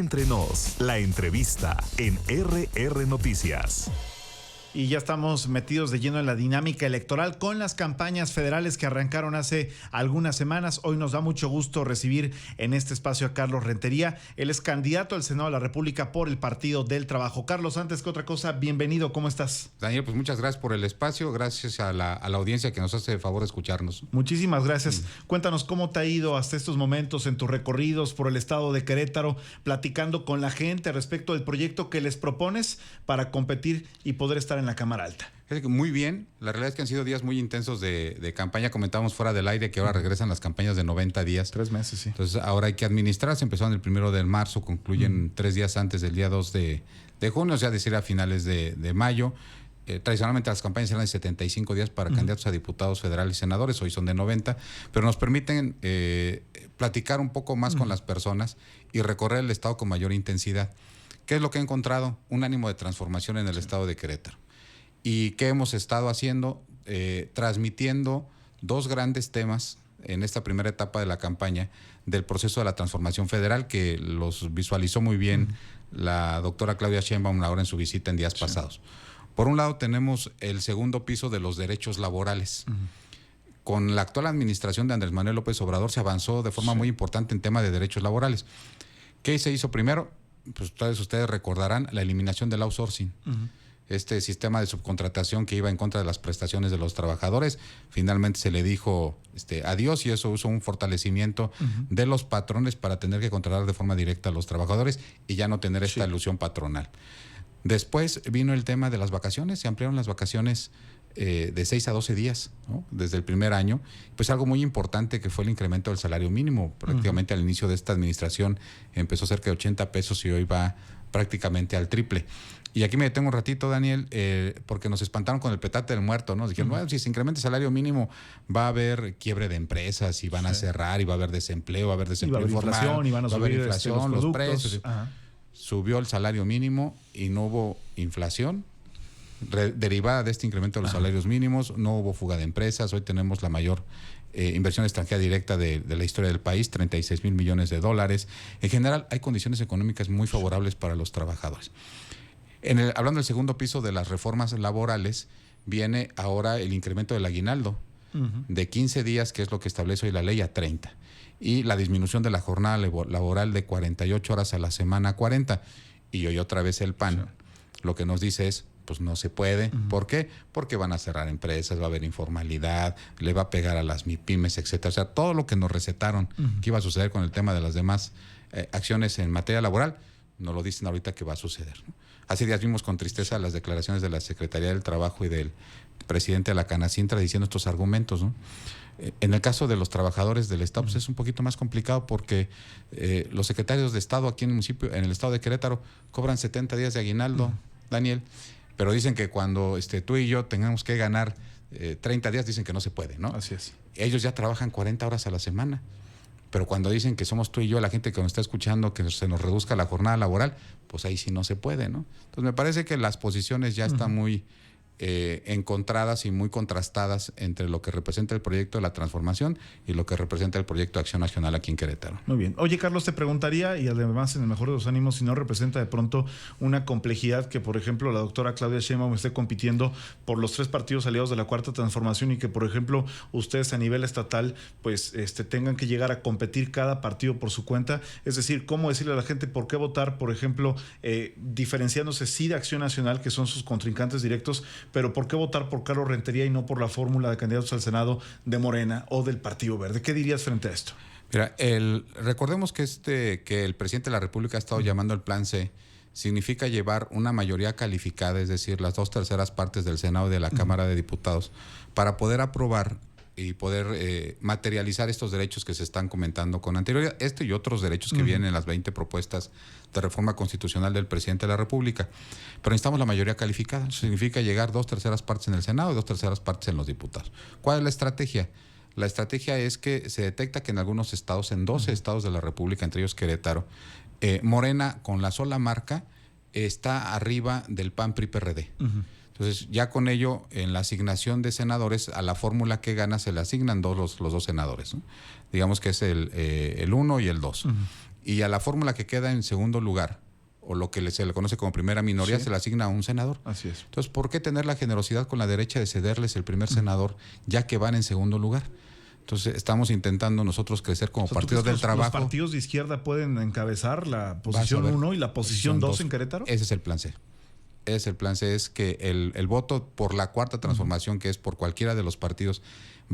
Entre Nos, la entrevista en RR Noticias. Y ya estamos metidos de lleno en la dinámica electoral con las campañas federales que arrancaron hace algunas semanas. Hoy nos da mucho gusto recibir en este espacio a Carlos Rentería. Él es candidato al Senado de la República por el Partido del Trabajo. Carlos, antes que otra cosa, bienvenido. ¿Cómo estás? Daniel, pues muchas gracias por el espacio. Gracias a la audiencia que nos hace el favor de escucharnos. Muchísimas gracias. Cuéntanos cómo te ha ido hasta estos momentos en tus recorridos por el estado de Querétaro, platicando con la gente respecto del proyecto que les propones para competir y poder estar en la Cámara Alta. Muy bien, la realidad es que han sido días muy intensos de campaña. Comentábamos fuera del aire que ahora regresan las campañas de 90 días. 3 meses, sí. Entonces ahora hay que administrarse. Empezaron el 1 de marzo, concluyen 3 días antes del día 2 de junio, o sea, decir a finales de mayo. Tradicionalmente las campañas eran de 75 días para candidatos a diputados federales y senadores, hoy son de 90, pero nos permiten platicar un poco más con las personas y recorrer el estado con mayor intensidad. ¿Qué es lo que he encontrado? Un ánimo de transformación en el estado de Querétaro. ¿Y qué hemos estado haciendo? Transmitiendo 2 grandes temas en esta primera etapa de la campaña del proceso de la transformación federal, que los visualizó muy bien la doctora Claudia Sheinbaum ahora en su visita en días pasados. Por un lado tenemos el segundo piso de los derechos laborales. Con la actual administración de Andrés Manuel López Obrador se avanzó de forma muy importante en tema de derechos laborales. ¿Qué se hizo primero? Pues todos ustedes recordarán la eliminación del outsourcing. Este sistema de subcontratación que iba en contra de las prestaciones de los trabajadores, finalmente se le dijo adiós, y eso hizo un fortalecimiento de los patrones para tener que contratar de forma directa a los trabajadores y ya no tener esta ilusión patronal. Después vino el tema de las vacaciones, se ampliaron las vacaciones de 6 a 12 días, ¿no? Desde el primer año. Pues algo muy importante que fue el incremento del salario mínimo. Prácticamente al inicio de esta administración empezó cerca de 80 pesos y hoy va prácticamente al triple. Y aquí me detengo un ratito, Daniel, porque nos espantaron con el petate del muerto, ¿no? Dijeron, bueno, si se incrementa el salario mínimo, va a haber quiebre de empresas y van a cerrar y va a haber desempleo, informal, y van a subir inflación, los precios. Subió el salario mínimo y no hubo inflación derivada de este incremento de los salarios mínimos, no hubo fuga de empresas. Hoy tenemos la mayor inversión extranjera directa de la historia del país, 36,000 millones de dólares. En general, hay condiciones económicas muy favorables para los trabajadores. Hablando del segundo piso de las reformas laborales, viene ahora el incremento del aguinaldo de 15 días, que es lo que establece hoy la ley, a 30. Y la disminución de la jornada laboral de 48 horas a la semana a 40. Y hoy otra vez el PAN lo que nos dice es, pues no se puede. ¿Por qué? Porque van a cerrar empresas, va a haber informalidad, le va a pegar a las MIPYMES, etcétera. O sea, todo lo que nos recetaron que iba a suceder con el tema de las demás acciones en materia laboral, nos lo dicen ahorita que va a suceder, ¿no? Hace días vimos con tristeza las declaraciones de la Secretaría del Trabajo y del presidente de la Canacintra diciendo estos argumentos, ¿no? En el caso de los trabajadores del Estado, pues es un poquito más complicado porque los secretarios de Estado aquí en el Estado de Querétaro cobran 70 días de aguinaldo, Daniel, pero dicen que cuando tú y yo tengamos que ganar 30 días, dicen que no se puede, ¿no? Así es. Ellos ya trabajan 40 horas a la semana. Pero cuando dicen que somos tú y yo, la gente que nos está escuchando, que se nos reduzca la jornada laboral, pues ahí sí no se puede, ¿no? Entonces me parece que las posiciones ya están muy encontradas y muy contrastadas entre lo que representa el proyecto de la transformación y lo que representa el proyecto de Acción Nacional aquí en Querétaro. Muy bien. Oye, Carlos, te preguntaría, y además en el mejor de los ánimos, si no representa de pronto una complejidad que, por ejemplo, la doctora Claudia Sheinbaum esté compitiendo por los 3 partidos aliados de la Cuarta Transformación y que, por ejemplo, ustedes a nivel estatal pues tengan que llegar a competir cada partido por su cuenta. Es decir, ¿cómo decirle a la gente por qué votar, por ejemplo, diferenciándose sí de Acción Nacional, que son sus contrincantes directos, pero por qué votar por Carlos Rentería y no por la fórmula de candidatos al Senado de Morena o del Partido Verde? ¿Qué dirías frente a esto? Mira, recordemos que el presidente de la República ha estado llamando al Plan C. Significa llevar una mayoría calificada, es decir, las 2/3 partes del Senado y de la Cámara de Diputados, para poder aprobar y poder materializar estos derechos que se están comentando con anterioridad, y otros derechos que vienen en las 20 propuestas de reforma constitucional del presidente de la República. Pero necesitamos la mayoría calificada. Eso significa llegar 2/3 partes en el Senado y 2/3 partes en los diputados. ¿Cuál es la estrategia? La estrategia es que se detecta que en algunos estados, en 12 estados de la República, entre ellos Querétaro, Morena, con la sola marca, está arriba del PAN-PRI-PRD. Entonces, ya con ello, en la asignación de senadores, a la fórmula que gana se le asignan los 2 senadores, ¿no? Digamos que es el 1 y el 2. y a la fórmula que queda en segundo lugar, o lo que se le conoce como primera minoría, se le asigna a un senador. Así es. Entonces, ¿por qué tener la generosidad con la derecha de cederles el primer senador, ya que van en segundo lugar? Entonces, estamos intentando nosotros crecer como partido del trabajo. ¿Los partidos de izquierda pueden encabezar la posición 1 y la posición 2 en Querétaro? Ese es el plan C. El plan C es que el voto por la cuarta transformación, que es por cualquiera de los partidos,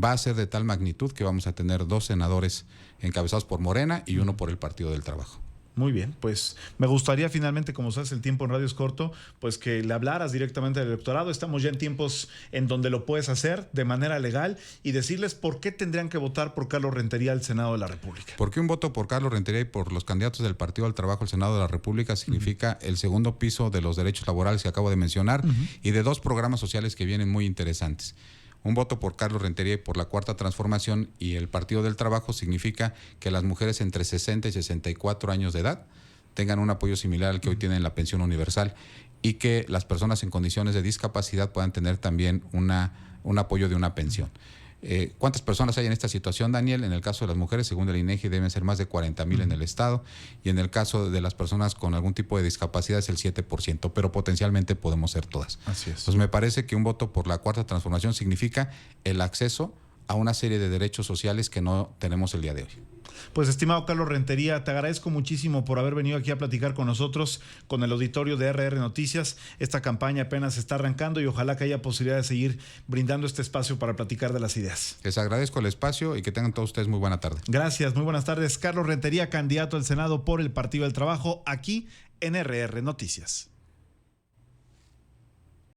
va a ser de tal magnitud que vamos a tener 2 senadores encabezados por Morena y 1 por el Partido del Trabajo. Muy bien, pues me gustaría finalmente, como sabes, el tiempo en radio es corto, pues que le hablaras directamente al electorado. Estamos ya en tiempos en donde lo puedes hacer de manera legal y decirles por qué tendrían que votar por Carlos Rentería al Senado de la República. Porque un voto por Carlos Rentería y por los candidatos del Partido del Trabajo al Senado de la República significa el segundo piso de los derechos laborales que acabo de mencionar y de 2 programas sociales que vienen muy interesantes. Un voto por Carlos Rentería y por la cuarta transformación y el Partido del Trabajo significa que las mujeres entre 60 y 64 años de edad tengan un apoyo similar al que hoy tienen la pensión universal y que las personas en condiciones de discapacidad puedan tener también un apoyo de una pensión. ¿Cuántas personas hay en esta situación, Daniel? En el caso de las mujeres, según el INEGI, deben ser más de 40,000 en el estado, y en el caso de las personas con algún tipo de discapacidad es el 7%, pero potencialmente podemos ser todas. Así es. Entonces me parece que un voto por la cuarta transformación significa el acceso a una serie de derechos sociales que no tenemos el día de hoy. Pues, estimado Carlos Rentería, te agradezco muchísimo por haber venido aquí a platicar con nosotros, con el auditorio de RR Noticias. Esta campaña apenas está arrancando y ojalá que haya posibilidad de seguir brindando este espacio para platicar de las ideas. Les agradezco el espacio y que tengan todos ustedes muy buena tarde. Gracias, muy buenas tardes. Carlos Rentería, candidato al Senado por el Partido del Trabajo, aquí en RR Noticias.